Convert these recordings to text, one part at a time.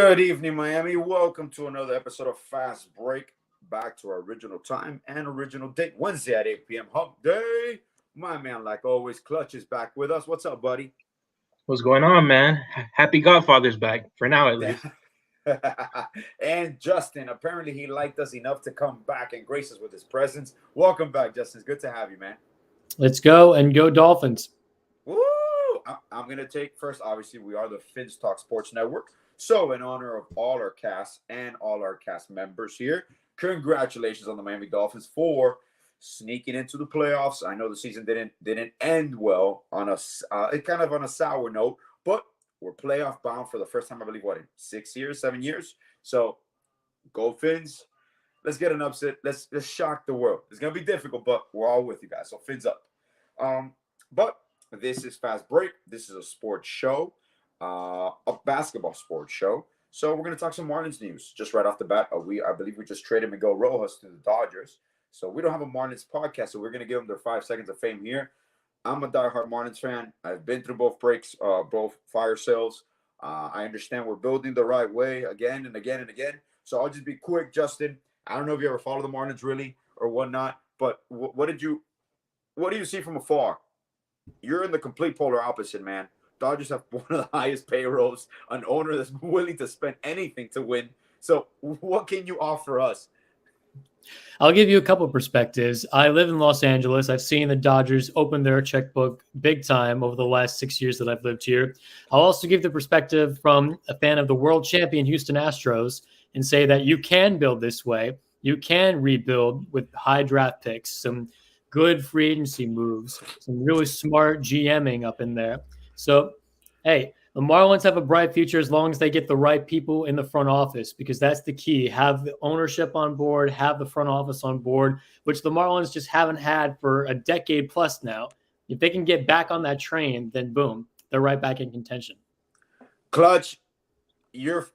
Good evening, Miami. Welcome to another episode of Fast Break. Back to our original time and original date, Wednesday at 8 p.m. Hump Day. My man, like always, Clutch is back with us. What's up, buddy? What's going on, man? Happy Godfather's back, for now at least. And Justin, apparently he liked us enough to come back and grace us with his presence. Welcome back, Justin. It's good to have you, man. Let's go and go Dolphins. Woo! I'm going to take first, obviously, we are the Fins Talk Sports Network. So, in honor of all our cast and all our cast members here, congratulations on the Miami Dolphins for sneaking into the playoffs. I know the season didn't end well on kind of on a sour note, but we're playoff bound for the first time, I believe, in 6 years, 7 years. So, go Fins. Let's get an upset. Let's shock the world. It's gonna be difficult, but we're all with you guys. So Fins up. But this is Fast Break. This is a sports show. A basketball sports show. So we're going to talk some Marlins news just right off the bat. I believe we just traded Miguel Rojas to the Dodgers. So we don't have a Marlins podcast, so we're going to give them their 5 seconds of fame here. I'm a diehard Marlins fan. I've been through both breaks, both fire sales. I understand we're building the right way again and again and again. So I'll just be quick, Justin. I don't know if you ever follow the Marlins really or whatnot, but what do you see from afar? You're in the complete polar opposite, man. Dodgers have one of the highest payrolls, an owner that's willing to spend anything to win. So what can you offer us? I'll give you a couple of perspectives. I live in Los Angeles. I've seen the Dodgers open their checkbook big time over the last 6 years that I've lived here. I'll also give the perspective from a fan of the world champion Houston Astros and say that you can build this way. You can rebuild with high draft picks, some good free agency moves, some really smart GMing up in there. So, hey, the Marlins have a bright future as long as they get the right people in the front office, because that's the key. Have the ownership on board, have the front office on board, which the Marlins just haven't had for a decade plus now. If they can get back on that train, then boom, they're right back in contention. Clutch, you're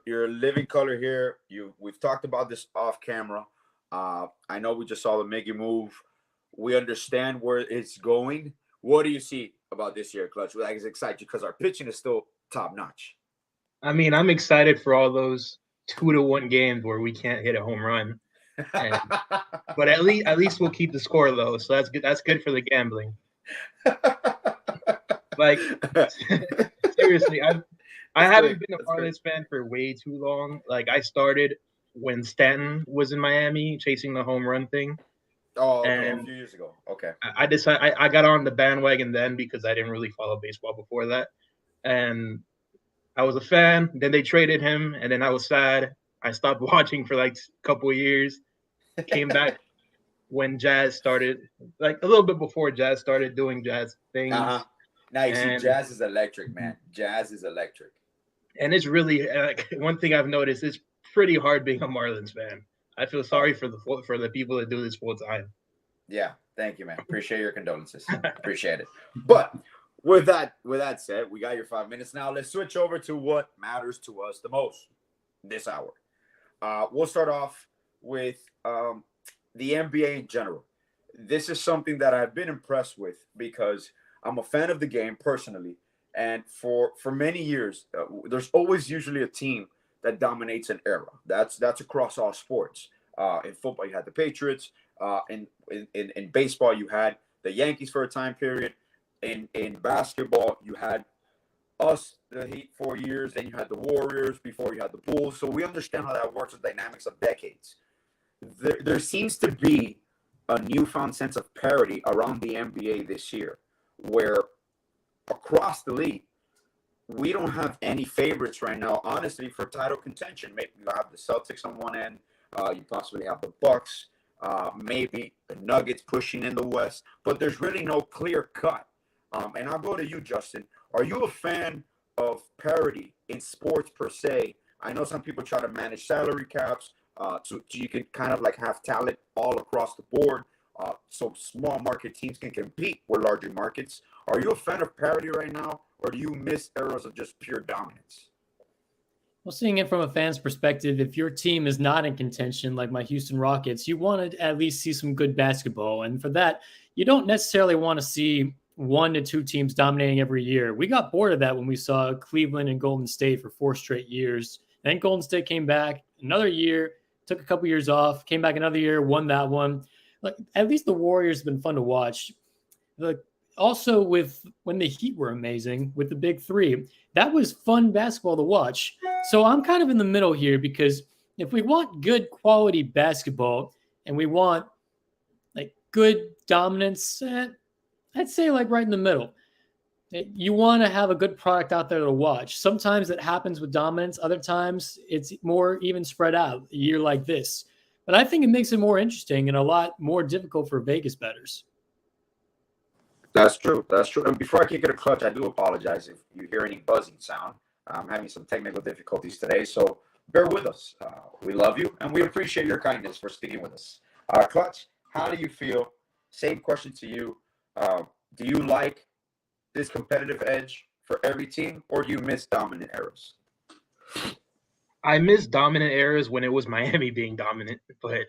living color here. We've talked about this off camera. I know we just saw the Miggy move. We understand where it's going. What do you see about this year, Clutch? Like, it's exciting because our pitching is still top notch. I mean, I'm excited for all those 2-1 games where we can't hit a home run. But at least we'll keep the score low, so that's good. That's good for the gambling. Like, seriously, I haven't been a Marlins fan for way too long. Like, I started when Stanton was in Miami chasing the home run thing. Oh, okay, a few years ago. Okay. I decided I got on the bandwagon then because I didn't really follow baseball before that. And I was a fan. Then they traded him, and then I was sad. I stopped watching for like a couple of years. Came back when Jazz started, like a little bit before Jazz started doing Jazz things. Now you see, Jazz is electric, man. Jazz is electric. And it's really one thing I've noticed. It's pretty hard being a Marlins fan. I feel sorry for the people that do this full time. Yeah, thank you, man. Appreciate your condolences. Appreciate it. But with that said, we got your 5 minutes now. Let's switch over to what matters to us the most this hour. We'll start off with the NBA in general. This is something that I've been impressed with because I'm a fan of the game personally, and for many years, there's always usually a team that dominates an era. That's across all sports. In football, you had the Patriots. In baseball, you had the Yankees for a time period. In basketball, you had us, the Heat, 4 years. Then you had the Warriors. Before you had the Bulls. So we understand how that works with dynamics of decades. There seems to be a newfound sense of parity around the NBA this year, where across the league, we don't have any favorites right now, honestly, for title contention. Maybe you have the Celtics on one end. You possibly have the Bucks. Maybe the Nuggets pushing in the West. But there's really no clear cut. And I'll go to you, Justin. Are you a fan of parity in sports per se? I know some people try to manage salary caps so you can kind of like have talent all across the board. So small market teams can compete with larger markets. Are you a fan of parity right now, or do you miss eras of just pure dominance? Well, seeing it from a fan's perspective, if your team is not in contention, like my Houston Rockets, you want to at least see some good basketball. And for that, you don't necessarily want to see 1 to 2 teams dominating every year. We got bored of that when we saw Cleveland and Golden State for 4 straight years Then Golden State came back another year, took a couple years off, came back another year, won that one. Like at least the Warriors have been fun to watch. The also with when the Heat were amazing with the big three, that was fun basketball to watch. So I'm kind of in the middle here because if we want good quality basketball and we want like good dominance, I'd say like right in the middle. You want to have a good product out there to watch. Sometimes it happens with dominance. Other times it's more even spread out a year like this. But I think it makes it more interesting and a lot more difficult for Vegas bettors. That's true. That's true. And before I kick it a clutch, I do apologize if you hear any buzzing sound. I'm having some technical difficulties today, so bear with us. We love you, and we appreciate your kindness for sticking with us. Clutch, how do you feel? Same question to you. Do you like this competitive edge for every team, or do you miss dominant eras? I miss dominant eras when it was Miami being dominant, but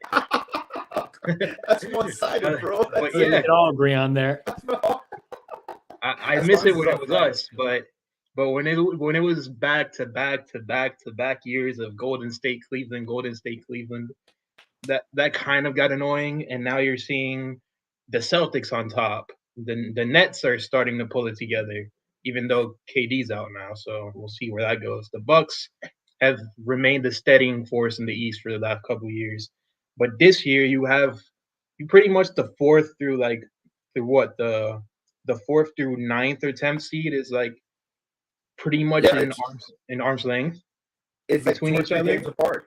That's one-sided, bro. but We yeah, can all agree on there. I miss it when it was us, but when it was back to back to back to back years of Golden State Cleveland, that kind of got annoying. And now you're seeing the Celtics on top. The Nets are starting to pull it together, even though KD's out now. So we'll see where that goes. The Bucks have remained a steadying force in the East for the last couple of years, but this year you pretty much the fourth through what the fourth through ninth or 10th seed is like pretty much Yeah, in arm's length it's like between two or each three other. games apart.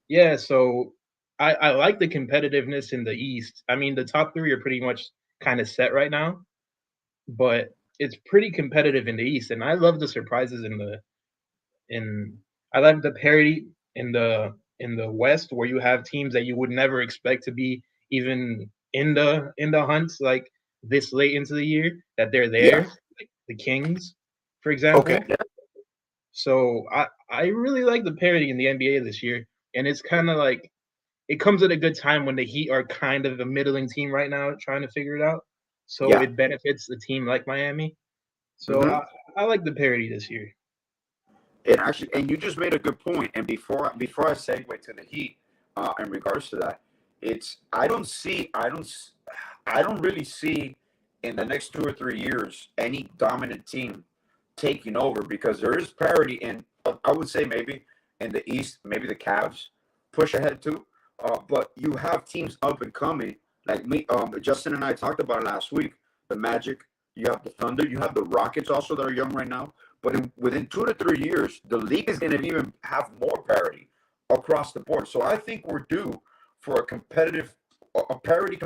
Yeah, so I like the competitiveness in the East. I mean, the top three are pretty much kind of set right now, but it's pretty competitive in the East, and I love the surprises in I like the parity in the West where you have teams that you would never expect to be even in the hunts like this late into the year that they're Yeah. there, like the Kings, for Okay. example. So I really like the parity in the NBA this year, and it's kind of like it comes at a good time when the Heat are kind of a middling team right now, trying to figure it out. So Yeah. it benefits a team like Miami. So hmm I like the parity this year. And actually, and you just made a good point. And before I segue to the Heat, in regards to that, it's I don't really see in the next 2 or 3 years any dominant team taking over because there is parity in. I would say maybe in the East, maybe the Cavs push ahead too. But you have teams up and coming like me. Justin and I talked about it last week. The Magic, you have the Thunder, you have the Rockets also that are young right now. But within 2 to 3 years, the league is going to even have more parity across the board. So I think we're due for a parity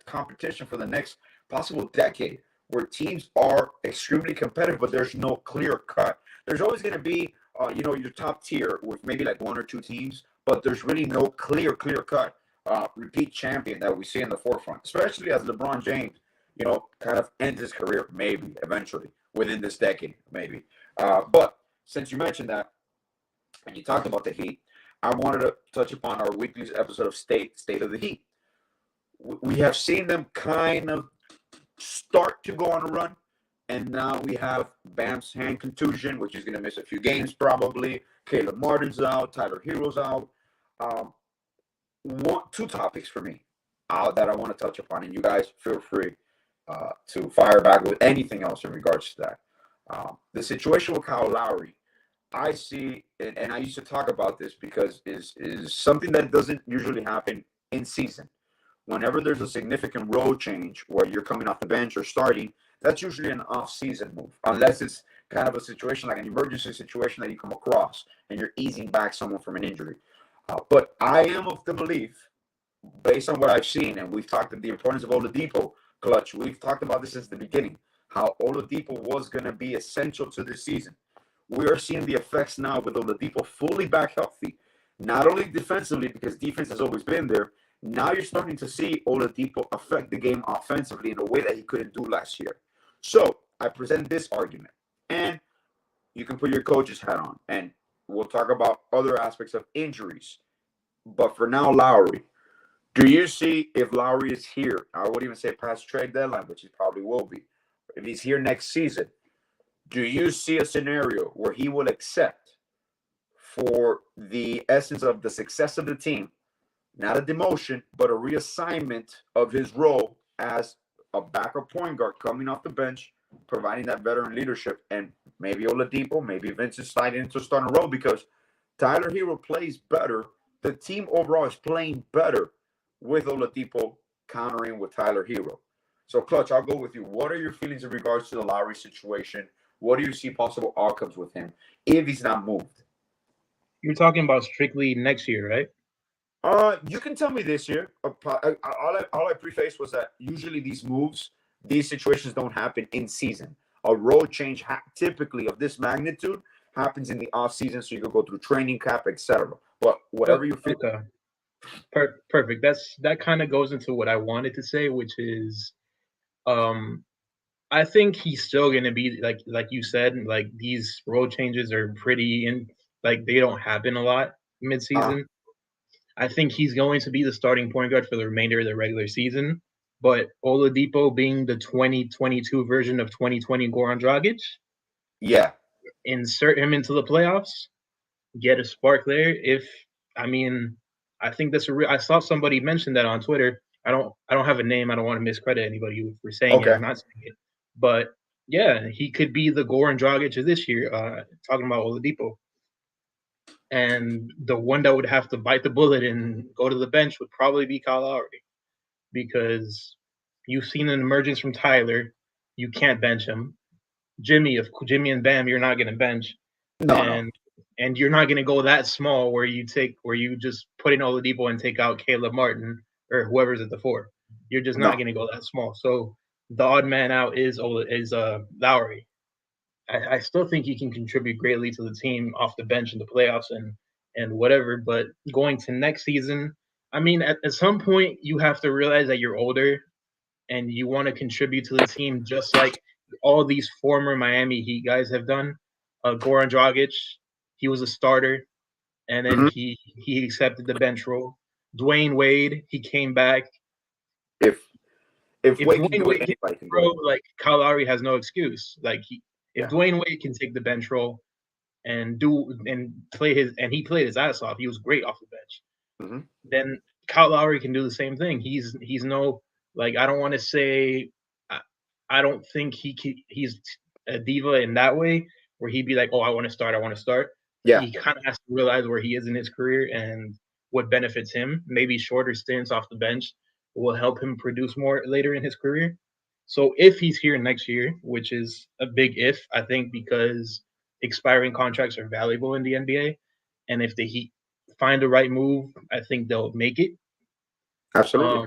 competition for the next possible decade, where teams are extremely competitive, but there's no clear cut. There's always going to be, your top tier with maybe like one or two teams, but there's really no clear cut repeat champion that we see in the forefront, especially as LeBron James, kind of ends his career maybe eventually within this decade, maybe. But since you mentioned that and you talked about the Heat, I wanted to touch upon our weekly episode of State of the Heat. We have seen them kind of start to go on a run, and now we have Bam's hand contusion, which is going to miss a few games probably. Caleb Martin's out, Tyler Hero's out. Two topics for me that I want to touch upon, and you guys feel free to fire back with anything else in regards to that. The situation with Kyle Lowry, I see, and I used to talk about this because is something that doesn't usually happen in season. Whenever there's a significant role change where you're coming off the bench or starting, that's usually an off-season move, unless it's kind of a situation like an emergency situation that you come across and you're easing back someone from an injury. But I am of the belief, based on what I've seen, and we've talked about the importance of Oladipo, Clutch. We've talked about this since the beginning, how Oladipo was going to be essential to this season. We are seeing the effects now with Oladipo fully back healthy, not only defensively, because defense has always been there. Now you're starting to see Oladipo affect the game offensively in a way that he couldn't do last year. So I present this argument, and you can put your coach's hat on, and we'll talk about other aspects of injuries. But for now, Lowry, do you see if Lowry is here? I would even say past trade deadline, which he probably will be. If he's here next season, do you see a scenario where he will accept for the essence of the success of the team, not a demotion, but a reassignment of his role as a backup point guard coming off the bench, providing that veteran leadership, and maybe Oladipo, maybe Vince is sliding into a starting role because Tyler Hero plays better. The team overall is playing better with Oladipo countering with Tyler Hero. So, Clutch, I'll go with you. What are your feelings in regards to the Lowry situation? What do you see possible outcomes with him if he's not moved? You're talking about strictly next year, right? You can tell me this year. All I preface was that usually these moves, these situations don't happen in season. A role change typically of this magnitude happens in the off season, so you can go through training camp, etc. But whatever you feel. Okay. Perfect. That kind of goes into what I wanted to say, which is, I think he's still going to be like you said, like these role changes are like they don't happen a lot midseason. I think he's going to be the starting point guard for the remainder of the regular season. But Oladipo being the 2022 version of 2020 Goran Dragic, yeah, insert him into the playoffs, get a spark there. I think that's I saw somebody mention that on Twitter. I don't have a name. I don't want to miscredit anybody for saying it or not saying it. But yeah, he could be the Goran Dragic of this year. Talking about Oladipo. And the one that would have to bite the bullet and go to the bench would probably be Kyle Lowry, because you've seen an emergence from Tyler. You can't bench him. Jimmy and Bam, you're not going to bench. And you're not going to go that small where you just put in Oladipo and take out Caleb Martin or whoever's at the 4. You're just not going to go that small. So the odd man out is Lowry. I still think he can contribute greatly to the team off the bench in the playoffs and whatever. But going to next season, I mean, at some point you have to realize that you're older and you want to contribute to the team just like all these former Miami Heat guys have done. Goran Dragic, he was a starter, and then he accepted the bench role. Dwayne Wade, he came back. If Dwayne Wade can grow, like Kyle Lowry has no excuse. Like if Dwayne Wade can take the bench role and play he played his ass off. He was great off the bench. Then Kyle Lowry can do the same thing. He's no, like, I don't want to say, I don't think he's a diva in that way where he'd be like, oh, I want to start. Yeah. He kind of has to realize where he is in his career and what benefits him. Maybe shorter stints off the bench will help him produce more later in his career. So if he's here next year, which is a big if, I think, because expiring contracts are valuable in the NBA, and if the Heat find the right move, I think they'll make it. Absolutely.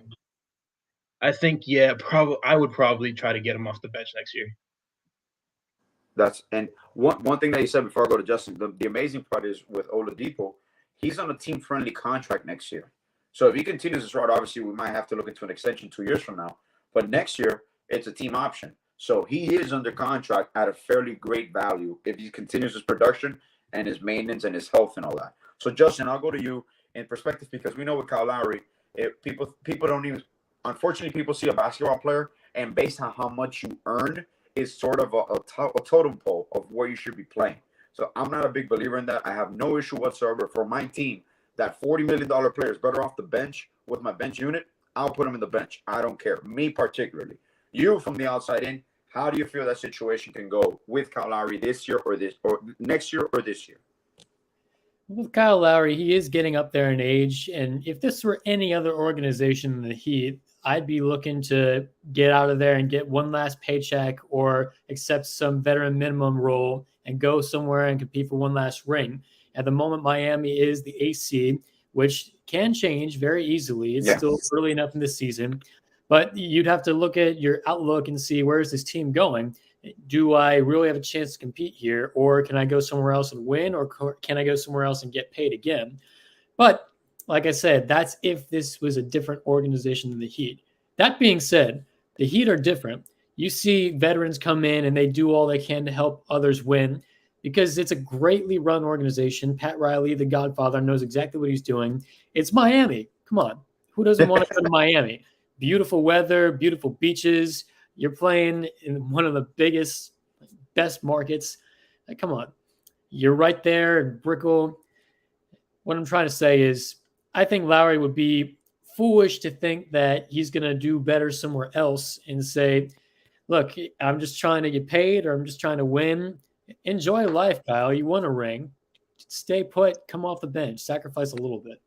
I think, I would probably try to get him off the bench next year. And one thing that you said before I go to Justin, the amazing part is with Oladipo, he's on a team-friendly contract next year. So if he continues this route, obviously we might have to look into an extension 2 years from now. But next year, it's a team option. So he is under contract at a fairly great value if he continues his production and his maintenance and his health and all that. So Justin, I'll go to you in perspective because we know with Kyle Lowry, people don't even, unfortunately, people see a basketball player and based on how much you earn is sort of a totem pole of where you should be playing. So I'm not a big believer in that. I have no issue whatsoever for my team that $40 million player is better off the bench with my bench unit. I'll put him in the bench. I don't care. Me particularly. You from the outside in, how do you feel that situation can go with Kyle Lowry this year or next year or this year? With Kyle Lowry, he is getting up there in age. And if this were any other organization than the Heat, I'd be looking to get out of there and get one last paycheck or accept some veteran minimum role and go somewhere and compete for one last ring. At the moment, Miami is the AC, which can change very easily. It's still early enough in the season. But you'd have to look at your outlook and see, where is this team going? Do I really have a chance to compete here? Or can I go somewhere else and win? Or can I go somewhere else and get paid again? But like I said, that's if this was a different organization than the Heat. That being said, the Heat are different. You see veterans come in and they do all they can to help others win because it's a greatly run organization. Pat Riley, the Godfather, knows exactly what he's doing. It's Miami. Come on. Who doesn't want to go to Miami? Beautiful weather, beautiful beaches. You're playing in one of the biggest, best markets. Like, come on. You're right there in Brickell. what I'm trying to say is I think Lowry would be foolish to think that he's going to do better somewhere else and say, look, I'm just trying to get paid or I'm just trying to win. Enjoy life, Kyle. You won a ring. Stay put, come off the bench, sacrifice a little bit.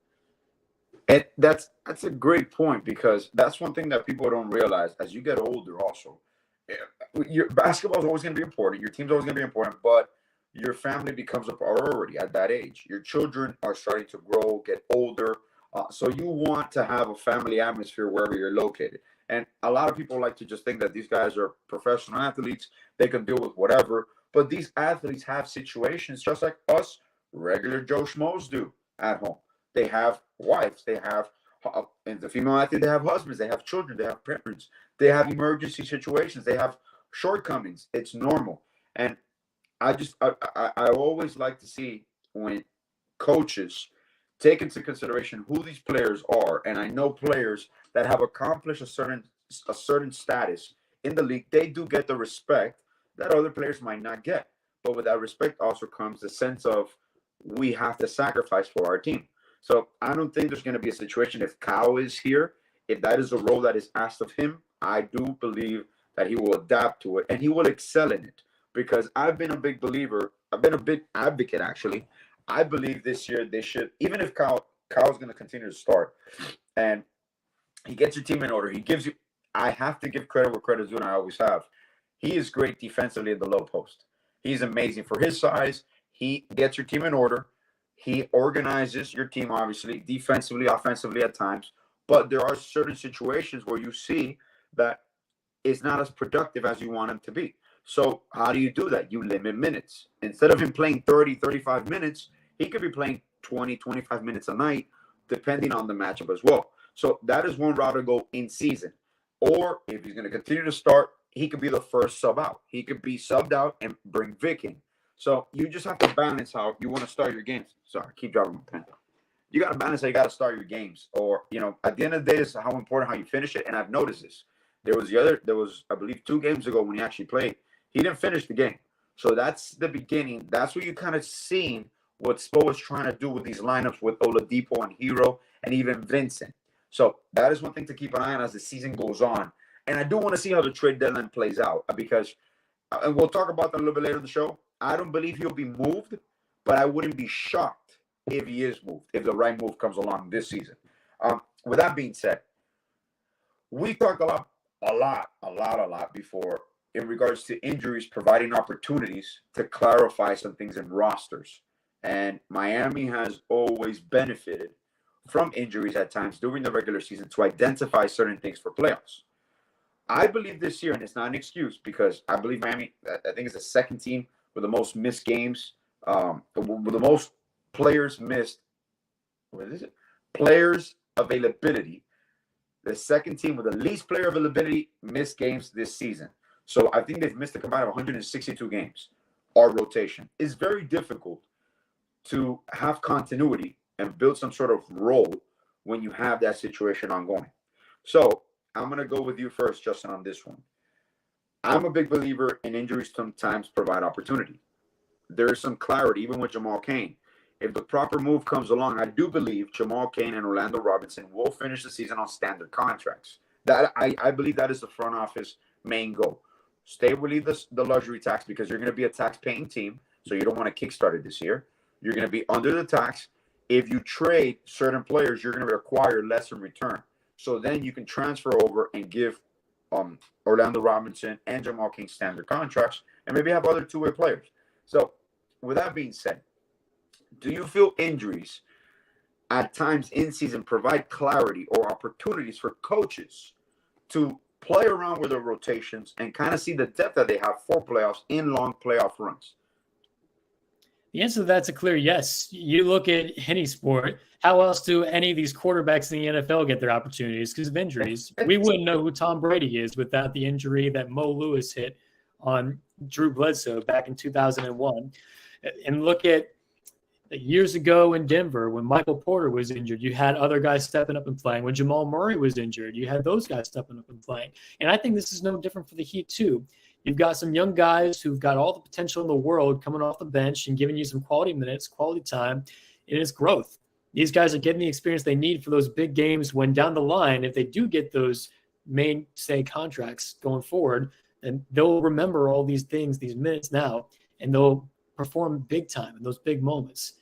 And that's a great point, because that's one thing that people don't realize as you get older. Also, your basketball is always going to be important. Your team's always going to be important, but your family becomes a priority at that age. Your children are starting to grow, get older, so you want to have a family atmosphere wherever you're located. And a lot of people like to just think that these guys are professional athletes; they can deal with whatever. But these athletes have situations just like us regular Joe Schmoes do at home. They have wives, they have, and the female athlete, they have husbands, they have children, they have parents, they have emergency situations, they have shortcomings. It's normal. And I always like to see when coaches take into consideration who these players are. And I know players that have accomplished a certain status in the league, they do get the respect that other players might not get. But with that respect also comes the sense of we have to sacrifice for our team. So I don't think there's going to be a situation if Kyle is here, if that is a role that is asked of him, I do believe that he will adapt to it and he will excel in it. Because I've been a big believer, I've been a big advocate actually. I believe this year they should, even if Kyle's going to continue to start and he gets your team in order, he gives you, I have to give credit where credit's due, and I always have. He is great defensively at the low post. He's amazing for his size. He gets your team in order. He organizes your team, obviously, defensively, offensively at times. But there are certain situations where you see that it's not as productive as you want him to be. So how do you do that? You limit minutes. Instead of him playing 30, 35 minutes, he could be playing 20, 25 minutes a night, depending on the matchup as well. So that is one route to go in season. Or if he's going to continue to start, he could be the first sub out. He could be subbed out and bring Vic in. So you just have to balance how you want to start your games. Sorry, keep dropping my pen. You got to balance how you got to start your games. Or, at the end of the day, it's how important how you finish it. And I've noticed this. There was, I believe, 2 games ago when he actually played. He didn't finish the game. So that's the beginning. That's where you kind of seen what Spo is trying to do with these lineups with Oladipo and Hero and even Vincent. So that is one thing to keep an eye on as the season goes on. And I do want to see how the trade deadline plays out because, and we'll talk about that a little bit later in the show, I don't believe he'll be moved, but I wouldn't be shocked if he is moved, if the right move comes along this season. With that being said, we talked a lot before in regards to injuries providing opportunities to clarify some things in rosters. And Miami has always benefited from injuries at times during the regular season to identify certain things for playoffs. I believe this year, and it's not an excuse because I believe Miami, I think it's the second team with the most missed games, with the most players missed. What is it? Players availability. The second team with the least player availability missed games this season. So I think they've missed a combined of 162 games. Our rotation is very difficult to have continuity and build some sort of role when you have that situation ongoing. So I'm going to go with you first, Justin, on this one. I'm a big believer in injuries sometimes provide opportunity. There is some clarity, even with Jamal Cain. If the proper move comes along, I do believe Jamal Cain and Orlando Robinson will finish the season on standard contracts. That I believe that is the front office main goal. Stay relieve the luxury tax because you're going to be a tax-paying team, so you don't want to kickstart it this year. You're going to be under the tax. If you trade certain players, you're going to require less in return. So then you can transfer over and give Orlando Robinson and Jamal Cain standard contracts and maybe have other two-way players. So with that being said, do you feel injuries at times in season provide clarity or opportunities for coaches to play around with their rotations and kind of see the depth that they have for playoffs in long playoff runs? The answer to that's a clear yes. You look at any sport, how else do any of these quarterbacks in the NFL get their opportunities? Because of injuries. We wouldn't know who Tom Brady is without the injury that Mo Lewis hit on Drew Bledsoe back in 2001. And look at years ago in Denver when Michael Porter was injured, you had other guys stepping up and playing. When Jamal Murray was injured, you had those guys stepping up and playing. And I think this is no different for the Heat too. You've got some young guys who've got all the potential in the world coming off the bench and giving you some quality minutes, quality time, and it's growth. these guys are getting the experience they need for those big games when down the line, if they do get those mainstay contracts going forward, and they'll remember all these things, these minutes now, and they'll perform big time in those big moments.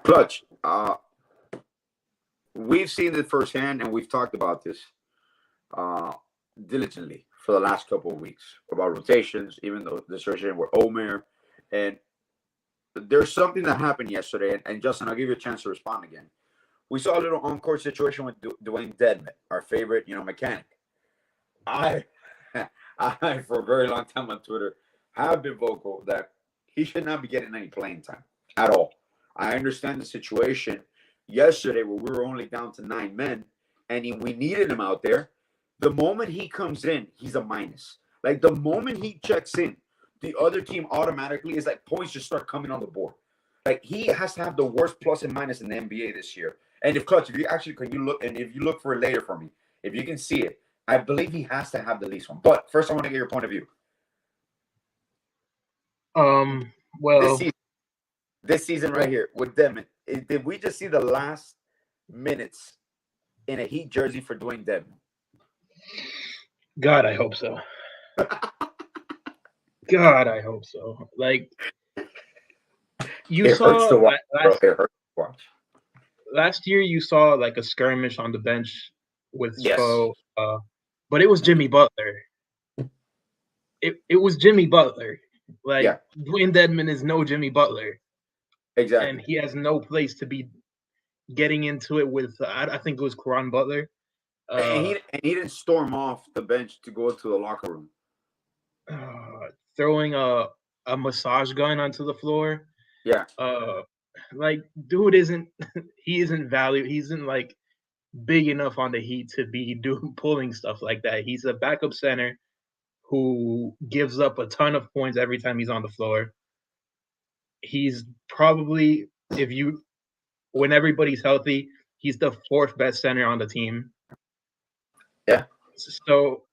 Clutch, we've seen it firsthand, and we've talked about this diligently for the last couple of weeks about rotations, even though the situation with Omer. And there's something that happened yesterday, and Justin, I'll give you a chance to respond again. We saw a little on-court situation with Dwayne Dedman, our favorite, mechanic. I, for a very long time on Twitter, have been vocal that he should not be getting any playing time at all. I understand the situation yesterday where we were only down to 9 men, and we needed him out there. The moment he comes in, he's a minus. Like, the moment he checks in, the other team automatically is like points just start coming on the board. Like, he has to have the worst plus and minus in the NBA this year. And if Clutch, if you actually can you look, and if you look for it later for me, if you can see it, I believe he has to have the least one. But first, I want to get your point of view. Well, this season right here with Dedman, did we just see the last minutes in a Heat jersey for Dwayne Dedman? God, I hope so. God, I hope so. Like, you saw last year, you saw like a skirmish on the bench with Spo, but it was Jimmy Butler. It was Jimmy Butler. Like, Dwayne Dedman is no Jimmy Butler. Exactly. And he has no place to be getting into it with, I think it was Caron Butler. And he didn't storm off the bench to go to the locker room. Throwing a massage gun onto the floor. Yeah. Like, dude isn't valued. He isn't like big enough on the Heat to be pulling stuff like that. He's a backup center who gives up a ton of points every time he's on the floor. He's probably, when everybody's healthy, he's the 4th best center on the team. Yeah. So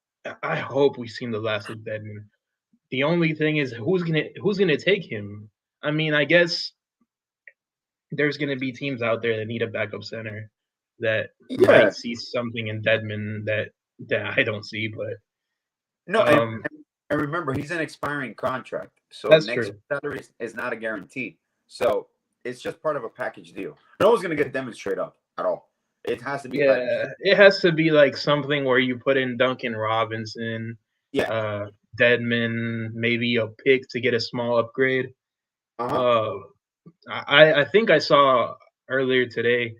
I hope we've seen the last of Dedman. The only thing is who's gonna take him? I mean, I guess there's gonna be teams out there that need a backup center that might see something in Dedman that I don't see, but no. And remember, he's an expiring contract, so that's next true. salary is not a guarantee. So it's just part of a package deal. No one's gonna get Dedman straight up at all. It has to be. It has to be like something where you put in Duncan Robinson. Yeah. Dedman, maybe a pick to get a small upgrade. I think I saw earlier today.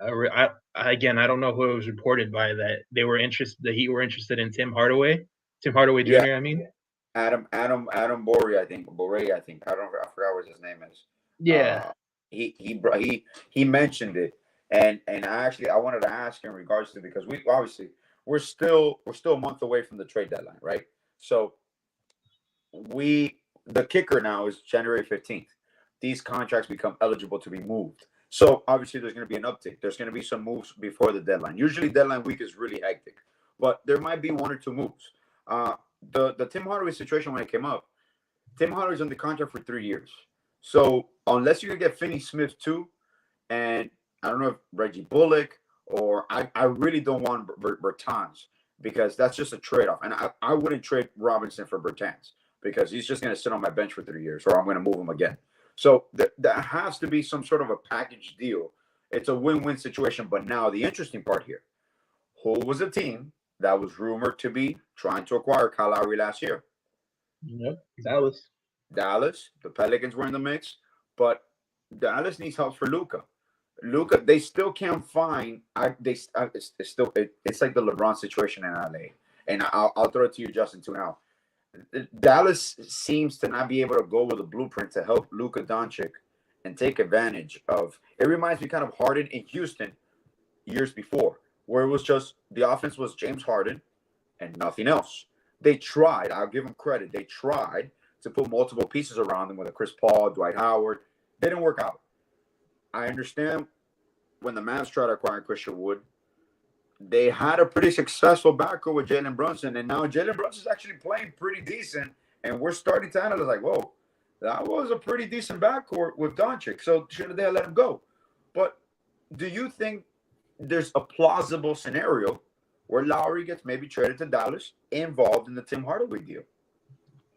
I don't know who it was reported by that they were interested. The Heat were interested in Tim Hardaway Jr. Yeah. I mean, Adam Borey, I think. I forgot what his name is. Yeah. He mentioned it, and I wanted to ask in regards to, because we're still a month away from the trade deadline, right? So the kicker now is January 15th. These contracts become eligible to be moved. So obviously there's going to be an uptick. There's going to be some moves before the deadline. Usually deadline week is really hectic, but there might be 1 or 2 moves. The Tim Hardaway situation, when it came up, Tim Hardaway's under contract for 3 years. So unless you can get Finney Smith too, and I don't know if Reggie Bullock, or I really don't want Bertans, because that's just a trade-off. And I wouldn't trade Robinson for Bertans, because he's just going to sit on my bench for 3 years, or I'm going to move him again. So there has to be some sort of a package deal. It's a win-win situation. But now the interesting part here, who was a team that was rumored to be trying to acquire Kyle Lowry last year? Yep, Dallas. The Pelicans were in the mix, but Dallas needs help for Luka. They still can't find. It's like the LeBron situation in LA, and I'll throw it to you, Justin, too. Now, Dallas seems to not be able to go with a blueprint to help Luka Doncic and take advantage of. It reminds me kind of Harden in Houston years before, where it was just the offense was James Harden and nothing else. They tried. I'll give them credit. They tried to put multiple pieces around them with a Chris Paul, Dwight Howard. Didn't work out. I understand when the Mavs tried to acquire Christian Wood, they had a pretty successful backcourt with Jalen Brunson, and now Jalen Brunson is actually playing pretty decent, and we're starting to analyze like, whoa, That was a pretty decent backcourt with Doncic. So shouldn't they have let him go? But do you think there's a plausible scenario where Lowry gets maybe traded to Dallas, involved in the Tim Hardaway deal?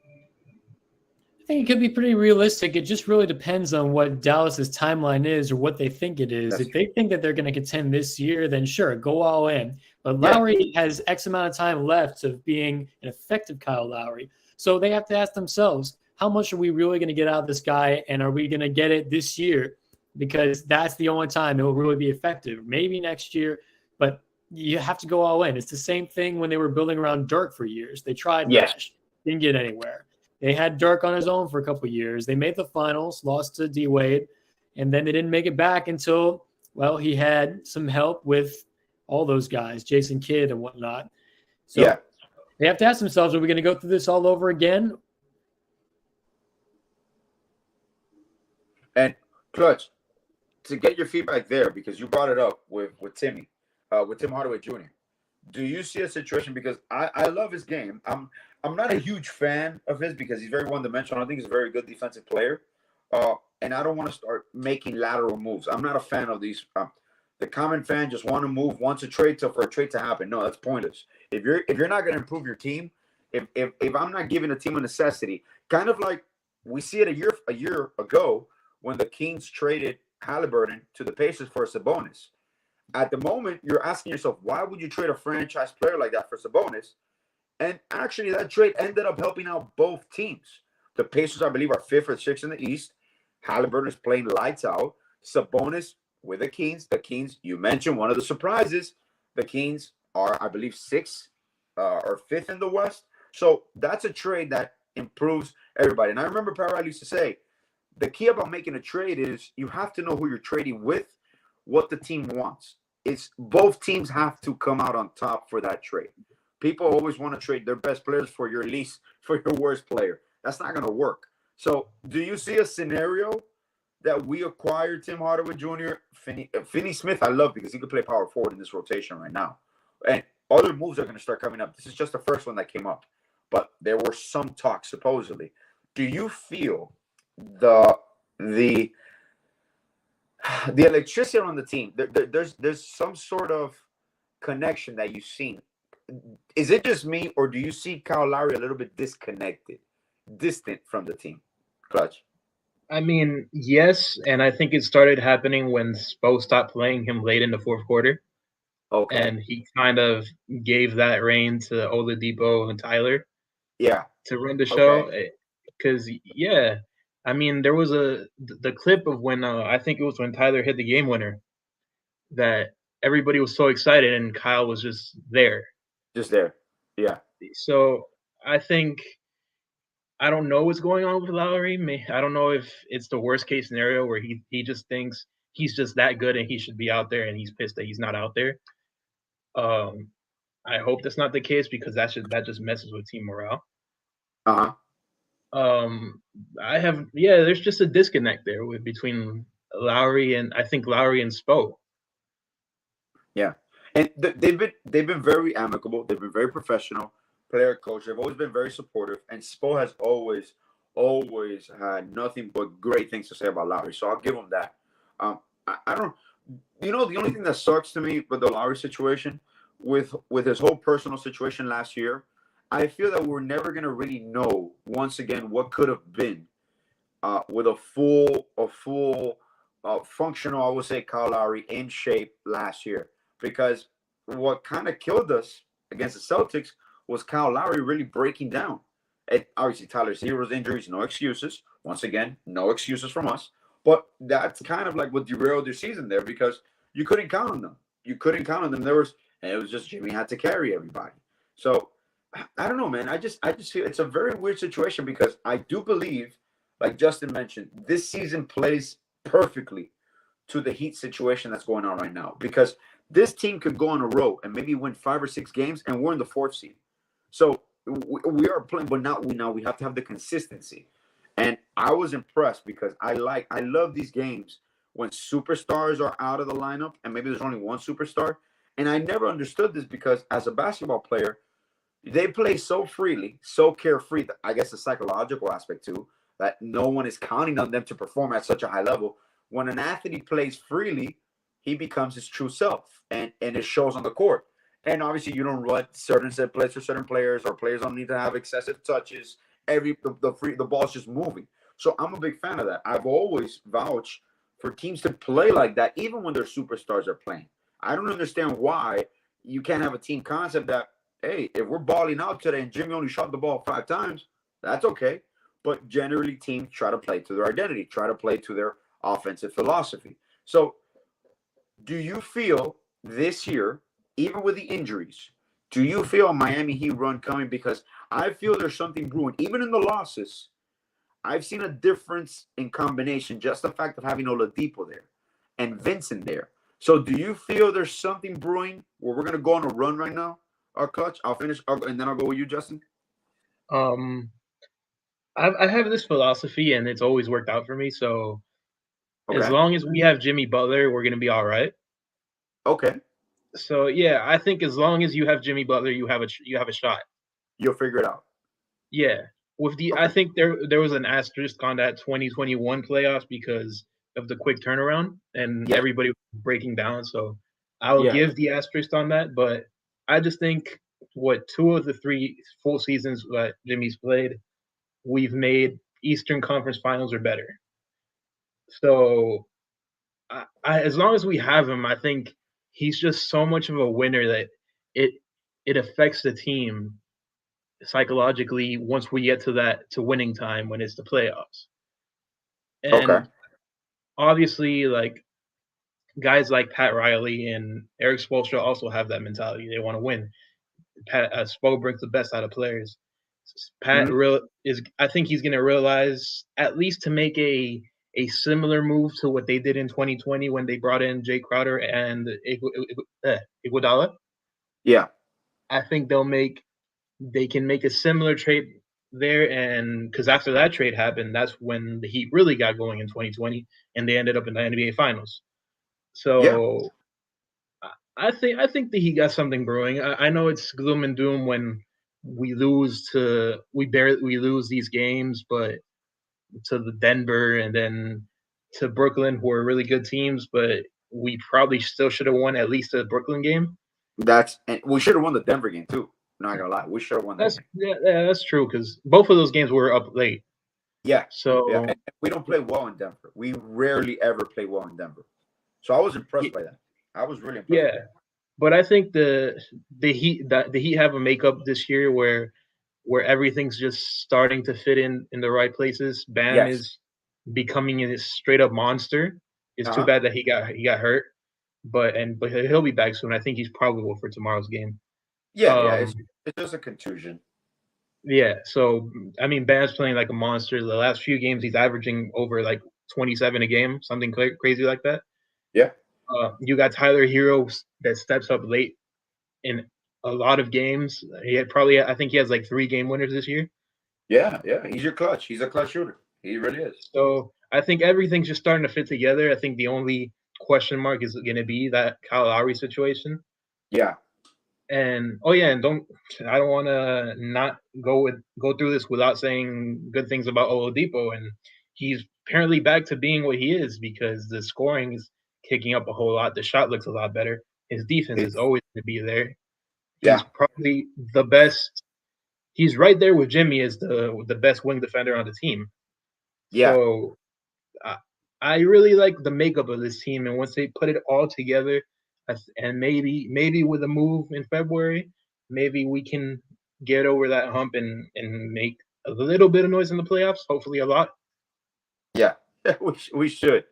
I think it could be pretty realistic. It just really depends on what Dallas's timeline is or what they think it is. That's If they think that they're going to contend this year, then sure, go all in. But Yeah. Lowry has X amount of time left of being an effective Kyle Lowry. So they have to ask themselves, how much are we really going to get out of this guy? And are we going to get it this year? Because that's the only time it will really be effective. Maybe next year, but you have to go all in. It's the same thing when they were building around Dirk for years. They tried Yes. Nash, didn't get anywhere. They had Dirk on his own for a couple of years. They made the finals, lost to D Wade, and then they didn't make it back until, well, he had some help with all those guys, Jason Kidd and whatnot. So Yeah. they have to ask themselves, are we going to go through this all over again? And Clutch, to get your feedback there, because you brought it up with Tim Hardaway Jr. Do you see a situation, because I love his game. I'm not a huge fan of his because he's very one-dimensional. I think he's a very good defensive player. And I don't want to start making lateral moves. I'm not a fan of these. The common fan just want to move, wants a trade for a trade to happen. No, that's pointless. If you're not going to improve your team, if I'm not giving a team a necessity, kind of like we see it a year ago when the Kings traded Halliburton to the Pacers for Sabonis. At the moment, you're asking yourself, why would you trade a franchise player like that for Sabonis? And actually, that trade ended up helping out both teams. The Pacers, I believe, are 5th or 6th in the East. Halliburton is playing lights out. Sabonis with the Kings. The Kings, you mentioned one of the surprises. The Kings are, I believe, 6th or 5th in the West. So that's a trade that improves everybody. And I remember Pat Riley used to say, the key about making a trade is you have to know who you're trading with, what the team wants. It's both teams have to come out on top for that trade. People always want to trade their best players for your worst player. That's not going to work. So do you see a scenario that we acquire Tim Hardaway Jr., Finney Smith? I love because he could play power forward in this rotation right now. And other moves are going to start coming up. This is just the first one that came up. But there were some talks, supposedly. Do you feel the electricity on the team, there's some sort of connection that you've seen? Is it just me, or do you see Kyle Lowry a little bit distant from the team? Clutch. I mean, yes, and I think it started happening when Spo stopped playing him late in the fourth quarter. Okay. And he kind of gave that reign to Oladipo and Tyler. Yeah. To run the show. Okay. Because, yeah, I mean, there was the clip of when I think it was when Tyler hit the game winner that everybody was so excited and Kyle was just there. Just there. Yeah. So I think I don't know what's going on with Lowry. I don't know if it's the worst case scenario where he just thinks he's just that good and he should be out there and he's pissed that he's not out there. I hope that's not the case because that just messes with team morale. Uh-huh. There's just a disconnect there between Lowry and I think Lowry and Spo. Yeah. And they've been very amicable. They've been very professional. Player coach. They've always been very supportive. And Spo has always had nothing but great things to say about Lowry. So I'll give him that. I don't. The only thing that sucks to me with the Lowry situation, with his whole personal situation last year, I feel that we're never gonna really know once again what could have been with a full functional, I would say, Kyle Lowry in shape last year. Because what kind of killed us against the Celtics was Kyle Lowry really breaking down. And obviously, Tyler Zero's injuries, no excuses. Once again, no excuses from us. But that's kind of like what derailed their season there because you couldn't count on them. It was just Jimmy had to carry everybody. So I don't know, man. I just feel it's a very weird situation because I do believe, like Justin mentioned, this season plays perfectly to the Heat situation that's going on right now because this team could go on a row and maybe win 5 or 6 games, and we're in the 4th seed. So we are playing, but now we have to have the consistency. And I was impressed because I love these games when superstars are out of the lineup and maybe there's only one superstar. And I never understood this because as a basketball player, they play so freely, so carefree. I guess the psychological aspect too, that no one is counting on them to perform at such a high level. When an athlete plays freely, he becomes his true self, and it shows on the court. And obviously, you don't run certain set plays for certain players, or players don't need to have excessive touches. The ball's just moving. So I'm a big fan of that. I've always vouched for teams to play like that, even when their superstars are playing. I don't understand why you can't have a team concept that, hey, if we're balling out today and Jimmy only shot the ball 5 times, that's okay. But generally, teams try to play to their identity, try to play to their offensive philosophy. So do you feel this year, even with the injuries, do you feel a Miami Heat run coming? Because I feel there's something brewing. Even in the losses, I've seen a difference in combination, just the fact of having Oladipo there and Vincent there. So do you feel there's something brewing where we're going to go on a run right now? Our clutch, I'll finish, and then I'll go with you, Justin. I have this philosophy, and it's always worked out for me. So Okay. as long as we have Jimmy Butler, we're going to be all right. Okay. So yeah, I think as long as you have Jimmy Butler, you have a shot. You'll figure it out. Yeah. I think there was an asterisk on that 2021 playoffs because of the quick turnaround and everybody was breaking down. So I'll give the asterisk on that, but I just think 2 of the 3 full seasons that Jimmy's played, we've made Eastern Conference Finals or better. So as long as we have him, I think he's just so much of a winner that it affects the team psychologically once we get to winning time when it's the playoffs. And obviously, like guys like Pat Riley and Eric Spoelstra also have that mentality. They want to win. Spo brings the best out of players. Pat I think he's going to realize, at least to make a similar move to what they did in 2020 when they brought in Jay Crowder and Iguodala. Yeah. I think they can make a similar trade there, and because after that trade happened, that's when the Heat really got going in 2020, and they ended up in the NBA Finals. So I think the Heat got something brewing. I know it's gloom and doom when we lose these games, but to the Denver and then to Brooklyn, who are really good teams, but we probably still should have won at least the Brooklyn game. And we should have won the Denver game too. Not gonna lie, we should have won that game. Yeah, that's true because both of those games were up late. Yeah. So and we don't play well in Denver. We rarely ever play well in Denver. So I was impressed by that. I was really impressed. Yeah, but I think the Heat have a makeup this year where everything's just starting to fit in the right places. Bam is becoming a straight up monster. It's too bad that he got hurt, but he'll be back soon. I think he's probable for tomorrow's game. It's just a contusion. Yeah, so I mean, Bam's playing like a monster. The last few games, he's averaging over like 27 a game, something crazy like that. Yeah. You got Tyler Hero that steps up late in a lot of games. I think he has like 3 game winners this year. Yeah. He's your clutch. He's a clutch shooter. He really is. So I think everything's just starting to fit together. I think the only question mark is going to be that Kyle Lowry situation. Yeah. And I don't want to not go through this without saying good things about Oladipo, and he's apparently back to being what he is because the scoring is kicking up a whole lot. The shot looks a lot better. His defense is always going to be there. He's probably the best. He's right there with Jimmy as the best wing defender on the team. Yeah. So I really like the makeup of this team, and once they put it all together, and maybe with a move in February, maybe we can get over that hump and make a little bit of noise in the playoffs. Hopefully, a lot. Yeah, we should.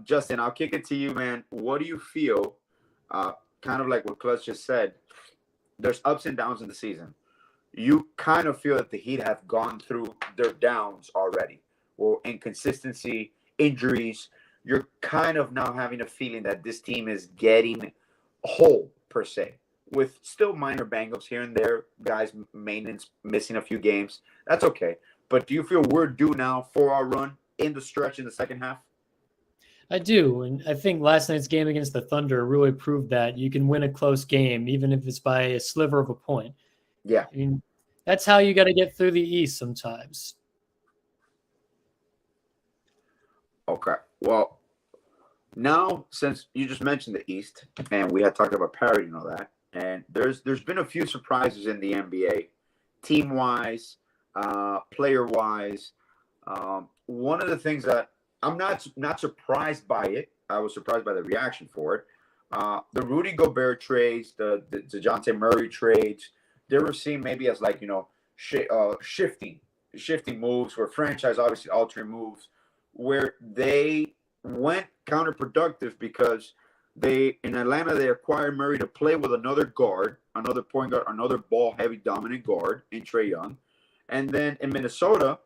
Justin, I'll kick it to you, man. What do you feel? Kind of like what Clutch just said. There's ups and downs in the season. You kind of feel that the Heat have gone through their downs already. Well, inconsistency, injuries. You're kind of now having a feeling that this team is getting whole, per se, with still minor bang-ups here and there, guys maintenance missing a few games. That's okay. But do you feel we're due now for our run in the stretch in the second half? I do. And I think last night's game against the Thunder really proved that you can win a close game, even if it's by a sliver of a point. Yeah. I mean, that's how you got to get through the East sometimes. Okay. Well, now since you just mentioned the East, and we had talked about parity and all that, and there's been a few surprises in the NBA, team wise, player wise. One of the things that I'm not surprised by it. I was surprised by the reaction for it. The Rudy Gobert trades, the DeJounte Murray trades, they were seen maybe as like shifting moves, where franchise obviously altering moves, where they went counterproductive because they in Atlanta they acquired Murray to play with another guard, another point guard, another ball heavy dominant guard in Trae Young, and then in Minnesota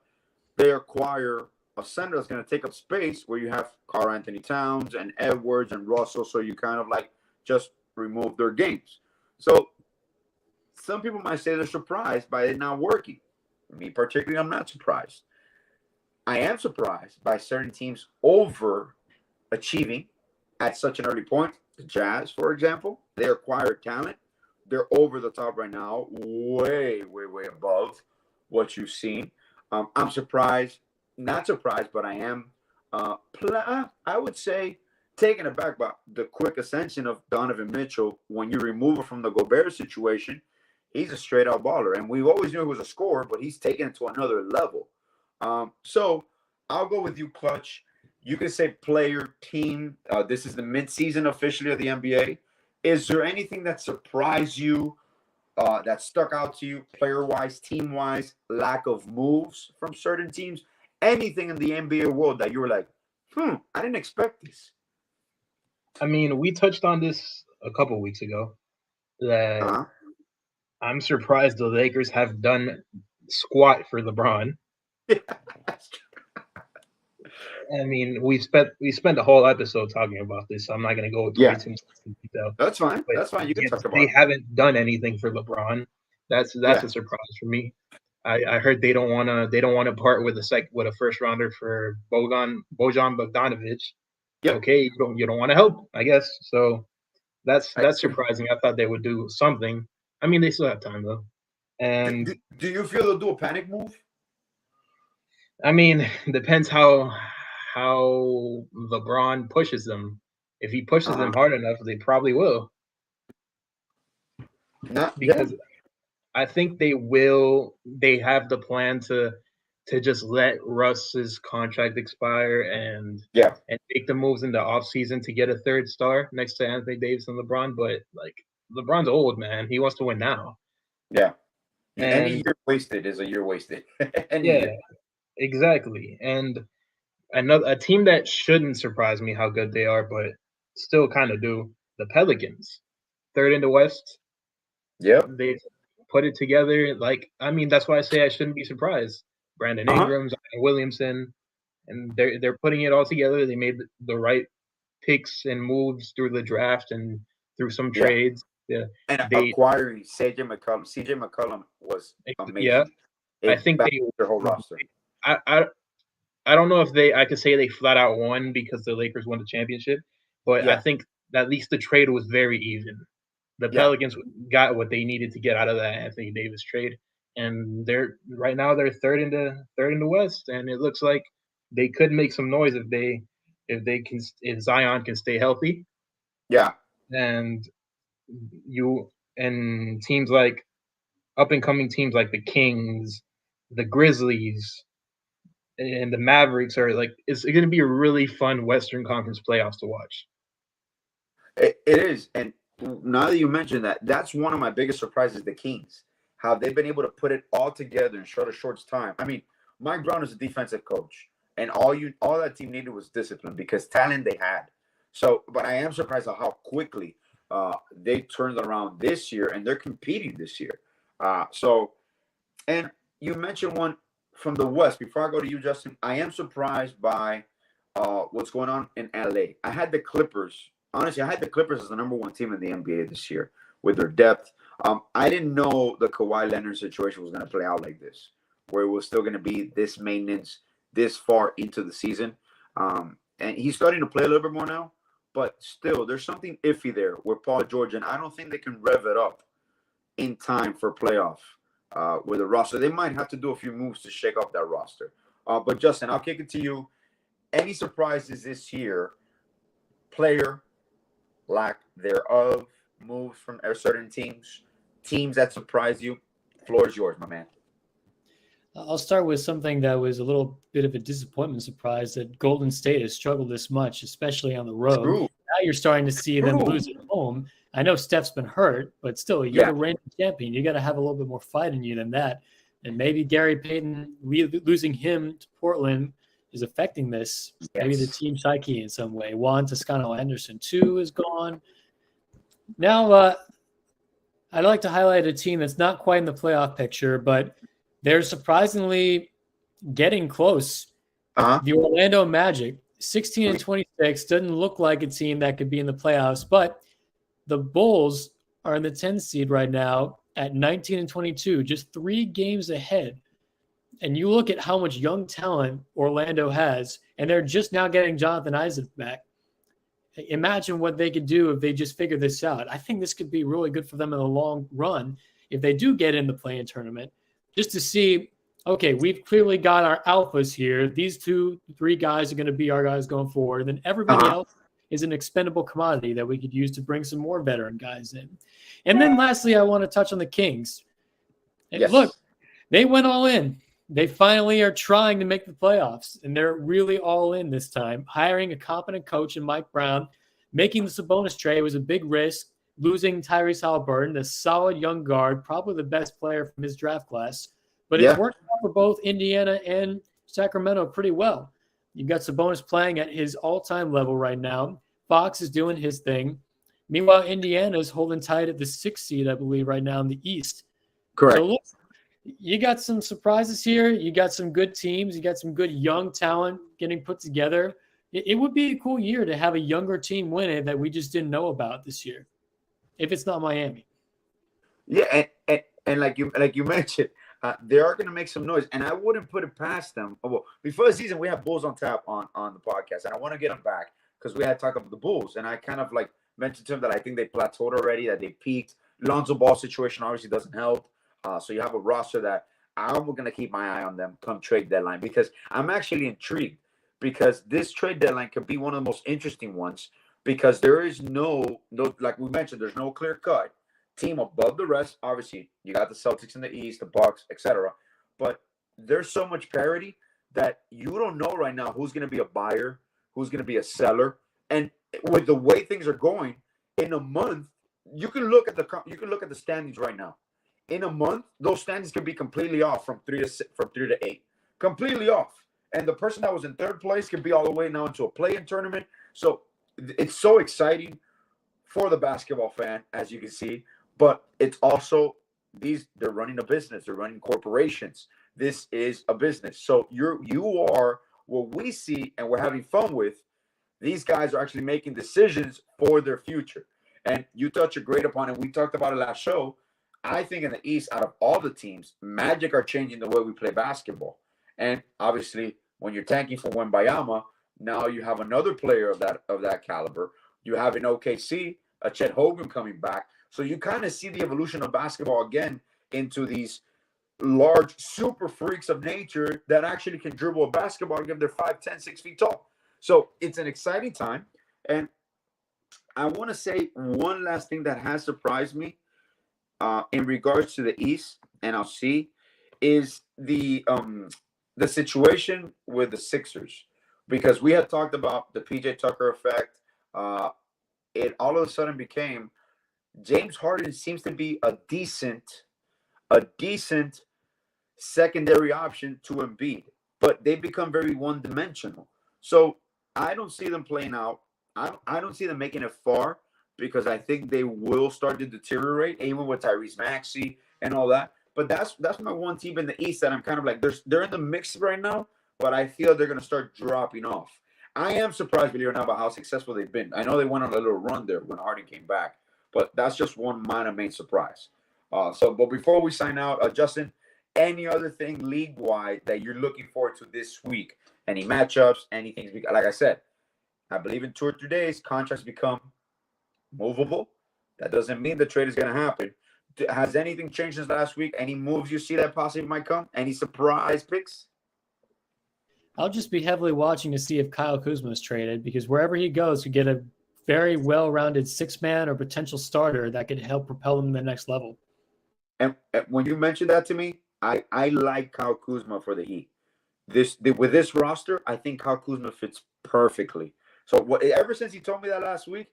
they acquire a center that's going to take up space where you have Karl Anthony Towns and Edwards and Russell, so you kind of like just remove their games. So some people might say they're surprised by it not working. Me particularly, I'm not surprised. I am surprised by certain teams overachieving at such an early point. The Jazz, for example, they acquired talent. They're over the top right now, way, way, way above what you've seen. I'm surprised, not surprised, but I am, I would say, taken aback by the quick ascension of Donovan Mitchell. When you remove it from the Gobert situation, he's a straight out baller. And we always knew he was a scorer, but he's taken it to another level. So I'll go with you, Clutch. You can say player, team. This is the midseason officially of the NBA. Is there anything that surprised you, that stuck out to you, player-wise, team-wise, lack of moves from certain teams? Anything in the NBA world that you were like, I didn't expect this? I mean, we touched on this a couple weeks ago that I'm surprised the Lakers have done squat for LeBron. Yeah. I mean, we spent a whole episode talking about this, so I'm not going to go into way too much detail. That's fine. But That's fine. You can talk about they it. haven't done anything for LeBron. That's a surprise for me. I heard they don't want to part with a first rounder for Bojan Bogdanovic. Yep. Okay, you don't want to help, I guess. So that's surprising. I thought they would do something. I mean, they still have time though. And do you feel they'll do a panic move? I mean, depends how LeBron pushes them. If he pushes them hard enough, they probably will. Because I think they will. They have the plan to just let Russ's contract expire and make the moves in the offseason to get a third star next to Anthony Davis and LeBron. But like LeBron's old, man. He wants to win now. Yeah. And any year wasted is a year wasted. Year. Exactly. And a team that shouldn't surprise me how good they are, but still kind of do, the Pelicans. Third in the West. Yep. They put it together. Like, I mean, that's why I say I shouldn't be surprised. Brandon Ingram, Zion Williamson, and they're putting it all together. They made the right picks and moves through the draft and through some trades. Yeah. And acquiring CJ McCollum was amazing. Yeah. I think their whole roster. I don't know if I could say they flat out won because the Lakers won the championship, but I think at least the trade was very even. The Pelicans got what they needed to get out of that Anthony Davis trade, and they're third in the West, and it looks like they could make some noise if Zion can stay healthy. Yeah, and teams like up and coming teams like the Kings, the Grizzlies, and the Mavericks are like, it's going to be a really fun Western Conference playoffs to watch. It is, and now that you mentioned that, that's one of my biggest surprises. The Kings, how they've been able to put it all together in short time. I mean, Mike Brown is a defensive coach, and all that team needed was discipline because talent they had. So, but I am surprised at how quickly they turned around this year, and they're competing this year. And you mentioned one from the West. Before I go to you, Justin, I am surprised by what's going on in LA. I had the Clippers. Honestly, I had the Clippers as the number one team in the NBA this year with their depth. I didn't know the Kawhi Leonard situation was going to play out like this, where it was still going to be this maintenance this far into the season. And he's starting to play a little bit more now, but still, there's something iffy there with Paul George, and I don't think they can rev it up in time for playoff with a roster. They might have to do a few moves to shake up that roster. But Justin, I'll kick it to you. any surprises this year, player, lack thereof, moves from certain teams that surprise you? Floor is yours, my man. I'll start with something that was a little bit of a disappointment surprise that Golden State has struggled this much, especially on the road. True. Now you're starting to see them lose at home. I know Steph's been hurt, but still, you're the reigning champion. You got to have a little bit more fight in you than that. And maybe Gary Payton losing him to Portland is affecting this. Yes. Maybe the team psyche in some way. Juan Toscano-Anderson, too, is gone. Now, I'd like to highlight a team that's not quite in the playoff picture, but they're surprisingly getting close. The Orlando Magic, 16-26, doesn't look like a team that could be in the playoffs, but the Bulls are in the 10th seed right now at 19-22, just 3 games ahead. And you look at how much young talent Orlando has, and they're just now getting Jonathan Isaac back. Imagine what they could do if they just figure this out. I think this could be really good for them in the long run if they do get in the play-in tournament, just to see, okay, we've clearly got our alphas here. These 2-3 guys are going to be our guys going forward. And then everybody else is an expendable commodity that we could use to bring some more veteran guys in. And then lastly, I want to touch on the Kings. And look, they went all in. They finally are trying to make the playoffs, and they're really all in this time. Hiring a competent coach in Mike Brown, making the Sabonis trade was a big risk. Losing Tyrese Haliburton, a solid young guard, probably the best player from his draft class. But it worked out for both Indiana and Sacramento pretty well. You've got Sabonis playing at his all-time level right now. Fox is doing his thing. Meanwhile, Indiana is holding tight at the 6th seed, I believe, right now in the East. Correct. So look, you got some surprises here. You got some good teams. You got some good young talent getting put together. It would be a cool year to have a younger team win it that we just didn't know about this year, if it's not Miami. Yeah, and like you mentioned, they are going to make some noise, and I wouldn't put it past them. Well, before the season, we have Bulls on tap on the podcast, and I want to get them back because we had to talk about the Bulls, and I kind of like mentioned to them that I think they plateaued already, that they peaked. Lonzo Ball situation obviously doesn't help. So you have a roster that I'm going to keep my eye on them come trade deadline, because I'm actually intrigued, because this trade deadline could be one of the most interesting ones, because there is no like we mentioned, there's no clear cut team above the rest. Obviously, you got the Celtics in the East, the Bucks, etc. But there's so much parity that you don't know right now who's going to be a buyer, who's going to be a seller, and with the way things are going, in a month you can look at the standings right now. In a month, those standings can be completely off from 3 to 8, completely off. And the person that was in 3rd place can be all the way now into a play-in tournament. So it's so exciting for the basketball fan, as you can see. But it's also they're running a business. They're running corporations. This is a business. So you are what we see and we're having fun with. These guys are actually making decisions for their future. And you touch a great upon it. We talked about it last show. I think in the East, out of all the teams, Magic are changing the way we play basketball. And obviously, when you're tanking for Wembayama, now you have another player of that caliber. You have in OKC, a Chet Hogan coming back. So you kind of see the evolution of basketball again into these large super freaks of nature that actually can dribble a basketball and give them 5'10", 6 feet tall. So it's an exciting time. And I want to say one last thing that has surprised me in regards to the East, and I'll see, is the situation with the Sixers, because we had talked about the PJ Tucker effect. It all of a sudden became James Harden seems to be a decent secondary option to Embiid, but they become very one-dimensional. So I don't see them playing out. I don't see them making it far, because I think they will start to deteriorate, even with Tyrese Maxey and all that. But that's my one team in the East that I'm kind of like, they're in the mix right now, but I feel they're going to start dropping off. I am surprised, believe it or not, about how successful they've been. I know they went on a little run there when Harden came back, but that's just one minor main surprise. But before we sign out, Justin, any other thing league-wide that you're looking forward to this week? Any matchups, anything? Like I said, I believe in 2 or 3 days, contracts become movable. That doesn't mean the trade is going to happen. Has anything changed since last week? Any moves you see that possibly might come? Any surprise picks? I'll just be heavily watching to see if Kyle Kuzma is traded, because wherever he goes, we get a very well-rounded six-man or potential starter that could help propel him to the next level. And when you mentioned that to me, I like Kyle Kuzma for the Heat. With this roster, I think Kyle Kuzma fits perfectly. So ever since he told me that last week,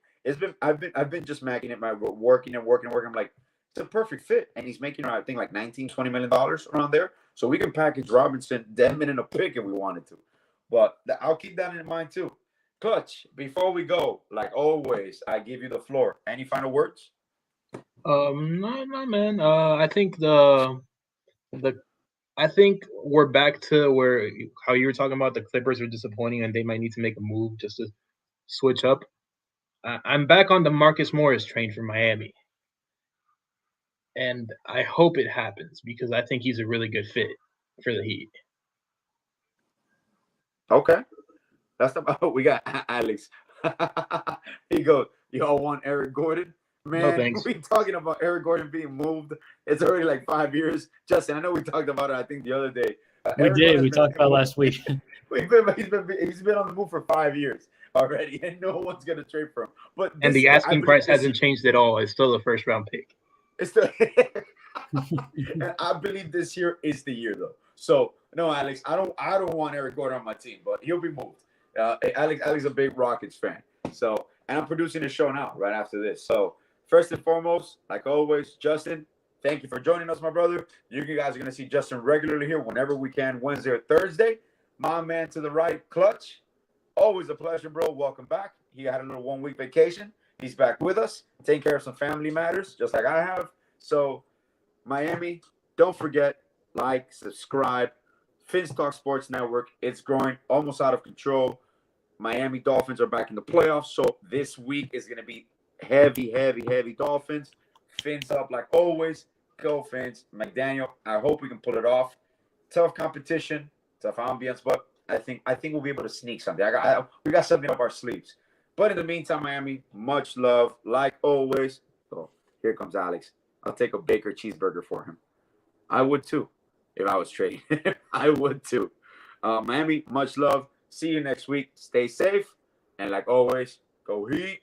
I've been just macking it, working. I'm like, it's a perfect fit, and he's making I think like $19-20 million around there. So we can package Robinson, Denman, and a pick if we wanted to. But I'll keep that in mind too. Clutch, before we go, like always, I give you the floor. Any final words? No, man. I think I think we're back to where how you were talking about the Clippers are disappointing and they might need to make a move just to switch up. I'm back on the Marcus Morris train for Miami, and I hope it happens because I think he's a really good fit for the Heat. Okay. That's about we got Alex. He goes, y'all want Eric Gordon? Man, No thanks. we talking about Eric Gordon being moved. It's already like 5 years. Justin, I know we talked about it, I think, the other day. We did. We talked about last week. He's been on the move for 5 years already, and no one's going to trade for him. But And the asking price hasn't changed at all. It's still a first-round pick. It's still, and I believe this year is the year, though. So, no, Alex, I don't want Eric Gordon on my team, but he'll be moved. Alex is a big Rockets fan. So, and I'm producing a show now right after this. So, first and foremost, like always, Justin, thank you for joining us, my brother. You guys are going to see Justin regularly here whenever we can, Wednesday or Thursday. My man to the right, Clutch. Always a pleasure, bro. Welcome back. He had a little 1 week vacation. He's back with us, taking care of some family matters, just like I have. So, Miami, don't forget, like, subscribe. Fins Talk Sports Network. It's growing almost out of control. Miami Dolphins are back in the playoffs. So this week is going to be heavy Dolphins. Fins up like always. Go Fins. McDaniel, I hope we can pull it off. Tough competition, tough ambience, but I think we'll be able to sneak something. We got something up our sleeves. But in the meantime, Miami, much love, like always. Oh, here comes Alex. I'll take a Baker cheeseburger for him. I would too, if I was trading. I would too. Miami, much love. See you next week. Stay safe. And like always, go Heat.